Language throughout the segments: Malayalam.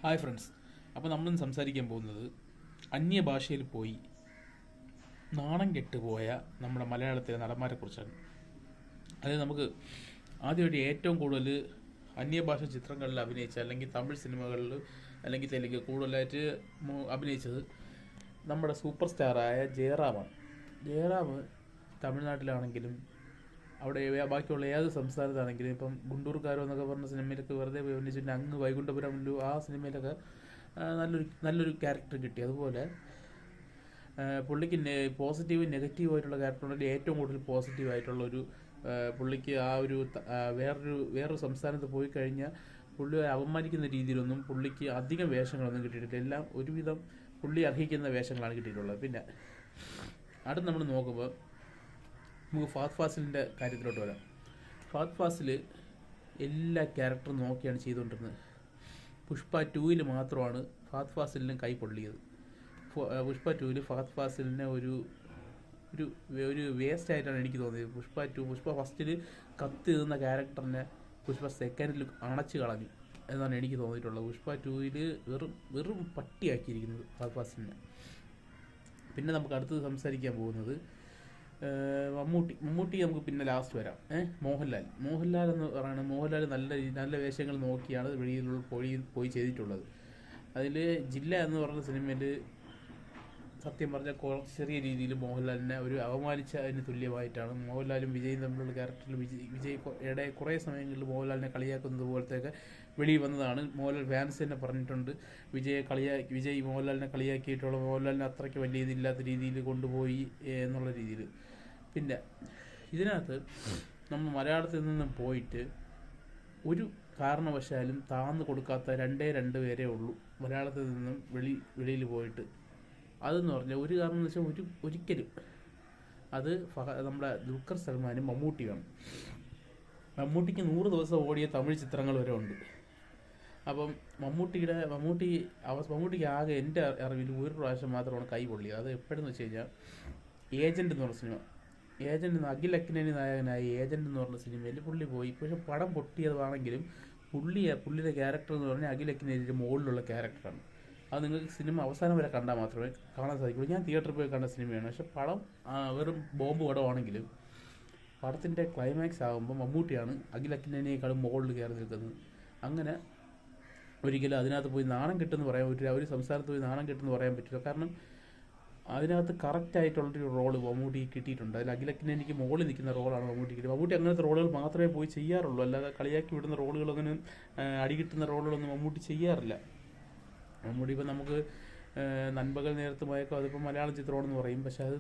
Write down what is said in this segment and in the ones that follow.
Hi friends. അപ്പോൾ നമ്മളിന്ന് സംസാരിക്കാൻ പോകുന്നത് അന്യഭാഷയിൽ പോയി നാണം കെട്ടുപോയ നമ്മുടെ മലയാളത്തിലെ നടന്മാരെക്കുറിച്ചാണ്. അതായത് നമുക്ക് ആദ്യമായിട്ട് ഏറ്റവും കൂടുതൽ അന്യഭാഷ ചിത്രങ്ങളിൽ അഭിനയിച്ച, അല്ലെങ്കിൽ തമിഴ് സിനിമകളിൽ അല്ലെങ്കിൽ തെലുങ്ക് കൂടുതലായിട്ട് അഭിനയിച്ചത് നമ്മുടെ സൂപ്പർ സ്റ്റാറായ ജയറാമാണ്. ജയറാം തമിഴ്നാട്ടിലാണെങ്കിലും അവിടെ ബാക്കിയുള്ള ഏത് സംസ്ഥാനത്താണെങ്കിലും, ഇപ്പം ഗുണ്ടൂർക്കാരോ എന്നൊക്കെ പറഞ്ഞ സിനിമയിലൊക്കെ വെറുതെ അഭിനയിച്ചിട്ട് അങ്ങ് വൈകുണ്ഠപുരം ആ സിനിമയിലൊക്കെ നല്ലൊരു ക്യാരക്ടർ കിട്ടി. അതുപോലെ പുള്ളിക്ക് പോസിറ്റീവ് നെഗറ്റീവ് ആയിട്ടുള്ള ക്യാരക്ടറുണ്ടെങ്കിൽ ഏറ്റവും കൂടുതൽ പോസിറ്റീവ് ആയിട്ടുള്ളൊരു പുള്ളിക്ക് ആ ഒരു വേറൊരു സംസ്ഥാനത്ത് പോയി കഴിഞ്ഞാൽ പുള്ളി അവമാനിക്കുന്ന രീതിയിലൊന്നും പുള്ളിക്ക് അധികം വേഷങ്ങളൊന്നും കിട്ടിയിട്ടില്ല. എല്ലാം ഒരുവിധം പുള്ളി അർഹിക്കുന്ന വേഷങ്ങളാണ് കിട്ടിയിട്ടുള്ളത്. പിന്നെ അടുത്ത് നമ്മൾ നോക്കുമ്പോൾ നമുക്ക് ഫഹദ് ഫാസിലിൻ്റെ കാര്യത്തിലോട്ട് വരാം. ഫഹദ് ഫാസിൽ എല്ലാ ക്യാരക്ടറും നോക്കിയാണ് ചെയ്തുകൊണ്ടിരുന്നത്. പുഷ്പ 2 മാത്രമാണ് ഫഹദ് ഫാസിലിനും കൈ പൊള്ളിയത്. പുഷ്പ 2 ഫഹദ് ഫാസിലിനെ ഒരു ഒരു വേസ്റ്റ് ആയിട്ടാണ് എനിക്ക് തോന്നിയത്. പുഷ്പ ഫസ്റ്റിൽ കത്ത് എഴുതുന്ന ക്യാരക്ടറിനെ പുഷ്പ സെക്കൻഡിൽ അണച്ചു കളഞ്ഞു എന്നാണ് എനിക്ക് തോന്നിയിട്ടുള്ളത്. പുഷ്പ 2 വെറും പട്ടിയാക്കിയിരിക്കുന്നത് ഫഹദ് ഫാസിലിനെ. പിന്നെ നമുക്ക് അടുത്തത് സംസാരിക്കാൻ പോകുന്നത് മമ്മൂട്ടി നമുക്ക് പിന്നെ ലാസ്റ്റ് വരാം. മോഹൻലാൽ എന്ന് പറയുന്നത്, മോഹൻലാൽ നല്ല വേഷങ്ങൾ നോക്കിയാണ് വെളിയിലുള്ള പോയി ചെയ്തിട്ടുള്ളത്. അതിൽ ജില്ല എന്ന് പറയുന്ന സിനിമയിൽ സത്യം പറഞ്ഞാൽ കുറച്ച് ചെറിയ രീതിയിൽ മോഹൻലാലിനെ ഒരു അവമാനിച്ചതിന് തുല്യമായിട്ടാണ് മോഹൻലാലും വിജയും തമ്മിലുള്ള ക്യാരക്ടറിൽ വിജയ് കുറേ സമയങ്ങളിൽ മോഹൻലാലിനെ കളിയാക്കുന്നത് പോലത്തെയൊക്കെ വെളിയിൽ വന്നതാണ്. മോഹൻലാൽ ഫാൻസ് തന്നെ പറഞ്ഞിട്ടുണ്ട്, വിജയ് മോഹൻലാലിനെ കളിയാക്കിയിട്ടുള്ള മോഹൻലാലിനെ അത്രയ്ക്ക് വലിയ ഇതില്ലാത്ത രീതിയിൽ കൊണ്ടുപോയി എന്നുള്ള രീതിയിൽ. പിന്നെ ഇതിനകത്ത് നമ്മൾ മലയാളത്തിൽ നിന്നും പോയിട്ട് ഒരു കാരണവശാലും താഴ്ന്നു കൊടുക്കാത്ത 2 പേരേ ഉള്ളൂ മലയാളത്തിൽ നിന്നും വെളിയിൽ പോയിട്ട്. അതെന്ന് പറഞ്ഞാൽ ഒരു കാരണം എന്ന് വെച്ചാൽ ഒരിക്കലും അത് നമ്മുടെ ദുൽഖർ സൽമാനും മമ്മൂട്ടിയാണ്. മമ്മൂട്ടിക്ക് 100 ദിവസം ഓടിയ തമിഴ് ചിത്രങ്ങൾ വരെ ഉണ്ട്. അപ്പം മമ്മൂട്ടിക്ക് ആകെ എൻ്റെ അറിവിൽ ഒരു പ്രാവശ്യം മാത്രമാണ് കൈ പൊള്ളിയത്. അത് എപ്പോഴെന്ന് വെച്ച് കഴിഞ്ഞാൽ ഏജൻറ് എന്ന് പറഞ്ഞ സിനിമ. അഖിൽ അക്കിനേനി നായകനായ ഏജൻറ് എന്ന് പറഞ്ഞ സിനിമയിൽ പുള്ളി പോയി. പക്ഷെ പടം പൊട്ടിയതാണെങ്കിലും പുള്ളിയുടെ ക്യാരക്ടർ എന്ന് പറഞ്ഞാൽ അഖിൽ അക്കിനേനിയുടെ മുകളിലുള്ള ക്യാരക്ടറാണ്. അത് നിങ്ങൾക്ക് സിനിമ അവസാനം വരെ കണ്ടാൽ മാത്രമേ കാണാൻ സാധിക്കുള്ളൂ. ഞാൻ തിയേറ്ററിൽ പോയി കണ്ട സിനിമയാണ്. പക്ഷെ പടം വെറും ബോംബ് പടമാണെങ്കിലും പടത്തിൻ്റെ ക്ലൈമാക്സ് ആകുമ്പോൾ മമ്മൂട്ടിയാണ് അഖിൽ അക്കിനേനിയേക്കാളും മുകളിൽ കയറി നിൽക്കുന്നത്. അങ്ങനെ ഒരിക്കലും അതിനകത്ത് പോയി നാണം കിട്ടുമെന്ന് പറയാൻ പറ്റില്ല. ഒരു സംസ്ഥാനത്ത് പോയി നാണം കിട്ടുമെന്ന് പറയാൻ പറ്റില്ല. കാരണം അതിനകത്ത് കറക്റ്റായിട്ടുള്ളൊരു റോള് മമ്മൂട്ടി കിട്ടിയിട്ടുണ്ട്. അതിൽ അഖിൽ അക്കിനേനിക്ക് മുകളിൽ നിൽക്കുന്ന റോളാണ് മമ്മൂട്ടി കിട്ടിയത്. മമ്മൂട്ടി അങ്ങനത്തെ റോളുകൾ മാത്രമേ പോയി ചെയ്യാറുള്ളൂ. അല്ലാതെ കളിയാക്കി വിടുന്ന റോളുകളങ്ങനെ അടികിട്ടുന്ന റോളുകളൊന്നും മമ്മൂട്ടി ചെയ്യാറില്ല. മമ്മൂട്ടി ഇപ്പം നമുക്ക് നൻപകൽ നേരത്ത് മയക്കം, അതിപ്പോൾ മലയാളം ചിത്രമാണെന്ന് പറയും. പക്ഷെ അത്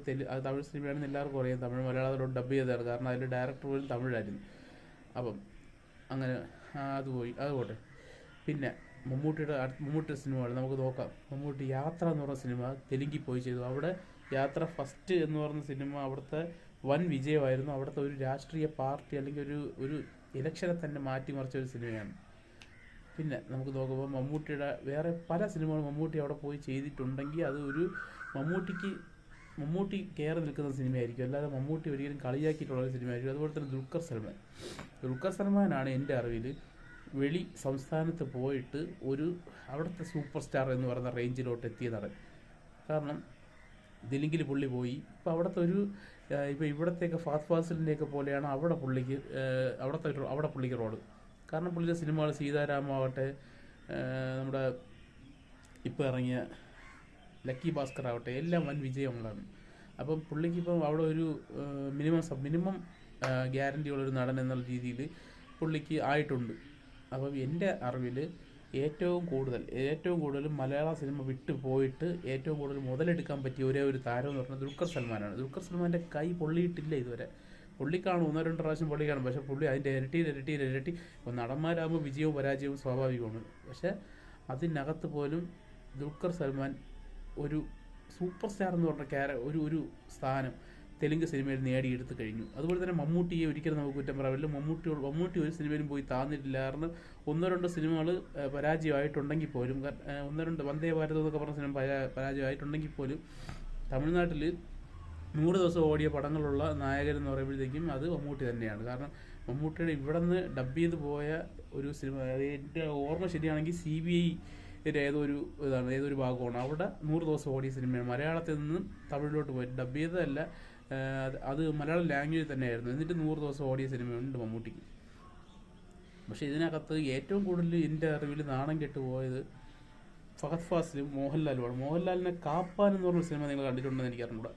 തമിഴ് സിനിമയാണെന്ന് എല്ലാവർക്കും അറിയാം. മലയാളത്തിലോട്ട് ഡബ് ചെയ്തതാണ്. കാരണം അതിൽ ഡയറക്ടർ പോലും തമിഴായിരുന്നു. അപ്പം അങ്ങനെ അത് പോട്ടെ. പിന്നെ മമ്മൂട്ടിയുടെ സിനിമകൾ നമുക്ക് നോക്കാം. മമ്മൂട്ടി യാത്ര എന്ന് പറഞ്ഞ സിനിമ തെലുങ്കിൽ പോയി ചെയ്തു. അവിടെ യാത്ര ഫസ്റ്റ് എന്ന് പറഞ്ഞ സിനിമ അവിടുത്തെ വൻ വിജയമായിരുന്നു. അവിടുത്തെ ഒരു രാഷ്ട്രീയ പാർട്ടി അല്ലെങ്കിൽ ഒരു ഇലക്ഷനെ തന്നെ മാറ്റിമറിച്ച ഒരു സിനിമയാണ്. പിന്നെ നമുക്ക് നോക്കുമ്പോൾ മമ്മൂട്ടിയുടെ വേറെ പല സിനിമകളും മമ്മൂട്ടി അവിടെ പോയി ചെയ്തിട്ടുണ്ടെങ്കിൽ അത് മമ്മൂട്ടി കയറി നിൽക്കുന്ന സിനിമയായിരിക്കും. അല്ലാതെ മമ്മൂട്ടി ഒരിക്കലും കളിയാക്കിയിട്ടുള്ള സിനിമയായിരിക്കും. അതുപോലെ തന്നെ ദുൽഖർ സൽമാനാണ് എൻ്റെ അറിവിൽ വെളി സംസ്ഥാനത്ത് പോയിട്ട് അവിടുത്തെ സൂപ്പർ സ്റ്റാർ എന്ന് പറയുന്ന റേഞ്ചിലോട്ട് എത്തിയ നടൻ. കാരണം തെലുങ്കിൽ പുള്ളി പോയി. ഇപ്പോൾ ഇപ്പോൾ ഇവിടത്തേക്ക് ഫഹദ് ഫാസിലിൻ്റെയൊക്കെ പോലെയാണ് അവിടെ പുള്ളിക്ക് റോള്. കാരണം പുള്ളിയുടെ സിനിമകൾ സീതാരാമാവട്ടെ, നമ്മുടെ ഇപ്പോൾ ഇറങ്ങിയ ലക്കി ഭാസ്കർ ആവട്ടെ, എല്ലാം വൻ വിജയങ്ങളാണ്. അപ്പം പുള്ളിക്കിപ്പം അവിടെ ഒരു മിനിമം ഗ്യാരണ്ടിയുള്ളൊരു നടൻ എന്നുള്ള രീതിയിൽ പുള്ളിക്ക് ആയിട്ടുണ്ട്. അപ്പം എൻ്റെ അറിവിൽ ഏറ്റവും കൂടുതൽ മലയാള സിനിമ വിട്ടു പോയിട്ട് ഏറ്റവും കൂടുതൽ മുതലെടുക്കാൻ പറ്റിയ ഒരു താരം എന്ന് പറഞ്ഞാൽ ദുൽഖർ സൽമാനാണ്. ദുൽഖർ സൽമാൻ്റെ കൈ പൊള്ളിയിട്ടില്ല ഇതുവരെ. പുള്ളിക്കാണ് 1-2 പ്രാവശ്യം പുള്ളി കാണും. പക്ഷേ പുള്ളി അതിൻ്റെ ഇരട്ടി. ഇപ്പോൾ നടന്മാരാകുമ്പോൾ വിജയവും പരാജയവും സ്വാഭാവികമാണ്. പക്ഷേ അതിനകത്ത് പോലും ദുൽഖർ സൽമാൻ ഒരു സൂപ്പർ സ്റ്റാർ എന്ന് പറഞ്ഞ ഒരു സ്ഥാനം തെലുങ്ക് സിനിമയിൽ നേടിയെടുത്ത് കഴിഞ്ഞു. അതുപോലെ തന്നെ മമ്മൂട്ടിയെ ഒരിക്കലും നമുക്ക് കുറ്റം പറയാറില്ല. മമ്മൂട്ടി ഒരു സിനിമയിലും പോയി താന്നിട്ടില്ല. കാരണം 1-2 സിനിമകൾ പരാജയമായിട്ടുണ്ടെങ്കിൽ പോലും, 1-2 വന്ദേ ഭാരതം എന്നൊക്കെ പറഞ്ഞ സിനിമ പരാജയമായിട്ടുണ്ടെങ്കിൽ പോലും തമിഴ്നാട്ടിൽ 100 ദിവസം ഓടിയ പടങ്ങളുള്ള നായകൻ എന്ന് പറയുമ്പോഴത്തേക്കും അത് മമ്മൂട്ടി തന്നെയാണ്. കാരണം മമ്മൂട്ടിയുടെ ഇവിടെ നിന്ന് ഡബ് ചെയ്ത് പോയ ഒരു സിനിമ, എൻ്റെ ഓർമ്മ ശരിയാണെങ്കിൽ CBI ഇതിൻ്റെ ഏതൊരു ഭാഗമാണ്. അവിടെ 100 ദിവസം ഓടിയ സിനിമയാണ്. മലയാളത്തിൽ നിന്നും തമിഴിലോട്ട് പോയി ഡബ് ചെയ്തതല്ല, അത് മലയാളം ലാംഗ്വേജ് തന്നെയായിരുന്നു. എന്നിട്ട് 100 ദിവസം ഓടിയ സിനിമയുണ്ട് മമ്മൂട്ടിക്ക്. പക്ഷേ ഇതിനകത്ത് ഏറ്റവും കൂടുതൽ എൻ്റെ അറിവിൽ നാണം കെട്ട് പോയത് ഫഹദ് ഫാസിലും മോഹൻലാലുമാണ്. മോഹൻലാലിനെ കാപ്പാൻ എന്ന് പറഞ്ഞ സിനിമ നിങ്ങൾ കണ്ടിട്ടുണ്ടെന്ന് എനിക്ക് അറിഞ്ഞൂടാ.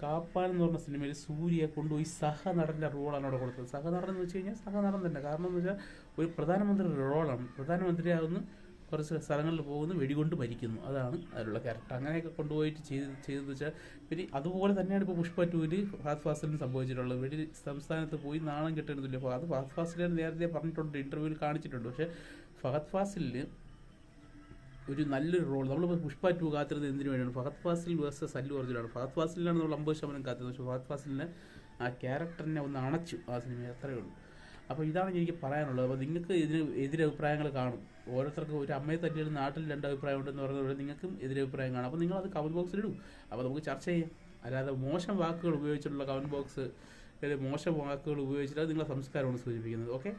കാപ്പാൻ എന്ന് പറഞ്ഞ സിനിമയിൽ സൂര്യയെ കൊണ്ടുപോയി സഹനടൻ്റെ റോളാണ് അവിടെ കൊടുത്തത്. സഹനടൻ എന്ന് വെച്ച് കഴിഞ്ഞാൽ സഹനടൻ തന്നെ. കാരണം എന്ന് വെച്ചാൽ ഒരു പ്രധാനമന്ത്രിയുടെ റോളാണ്. പ്രധാനമന്ത്രിയാകുന്നു, കുറച്ച് സ്ഥലങ്ങളിൽ പോകുന്നു, വെടികൊണ്ട് മരിക്കുന്നു, അതാണ് അതിലുള്ള ക്യാരക്ടർ. അങ്ങനെയൊക്കെ കൊണ്ടുപോയിട്ട് ചെയ്തെന്ന് വെച്ചാൽ പിന്നെ അതുപോലെ തന്നെയാണ് ഇപ്പോൾ പുഷ്പ 2 ഫഹദ് ഫാസിലിന് സംഭവിച്ചിട്ടുള്ളത്. സംസ്ഥാനത്ത് പോയി നാണം കെട്ടുന്നില്ല. അത് ഫഹദ് ഫാസിലിന് നേരത്തെ പറഞ്ഞിട്ടുണ്ട്, ഇൻ്റർവ്യൂവിൽ കാണിച്ചിട്ടുണ്ട്. പക്ഷേ ഫഹദ് ഫാസിലിന് ഒരു നല്ലൊരു റോൾ നമ്മളിപ്പോൾ പുഷ്പ 2 കാത്തിരുന്നത് എന്തിനു വേണ്ടിയാണ്? ഫഹദ് ഫാസിൽ വേഴ്സസ് അല്ലു അർജുനാണ്. ഫഹദ് ഫാസിലാണ് നമ്മൾ 50% കാത്തിരുന്നത്. പക്ഷേ ഫഹദ് ഫാസിലിനെ ആ ക്യാരക്ടറിനെ ഒന്ന് അണച്ചു ആ സിനിമ, അത്രയേ ഉള്ളൂ. അപ്പോൾ ഇതാണ് എനിക്ക് പറയാനുള്ളത്. അപ്പോൾ നിങ്ങൾക്ക് എതിരഭിപ്രായങ്ങൾ കാണും. ഓരോരുത്തർക്കും ഒരു അമ്മയെ തല്ലിയൊരു നാട്ടിൽ 2 അഭിപ്രായം ഉണ്ടെന്ന് പറയുന്നത് നിങ്ങൾക്കും എതിരഭിപ്രായം കാണും. അപ്പോൾ നിങ്ങളത് കമൻറ്റ് ബോക്സിൽ ഇടും. അപ്പോൾ നമുക്ക് ചർച്ച ചെയ്യാം. അല്ലാതെ മോശം വാക്കുകൾ ഉപയോഗിച്ചിട്ടുള്ള കമൻറ്റ് ബോക്സ്, മോശം വാക്കുകൾ ഉപയോഗിച്ചിട്ട് നിങ്ങളെ സംസ്കാരമാണ് സൂചിപ്പിക്കുന്നത്. ഓക്കെ.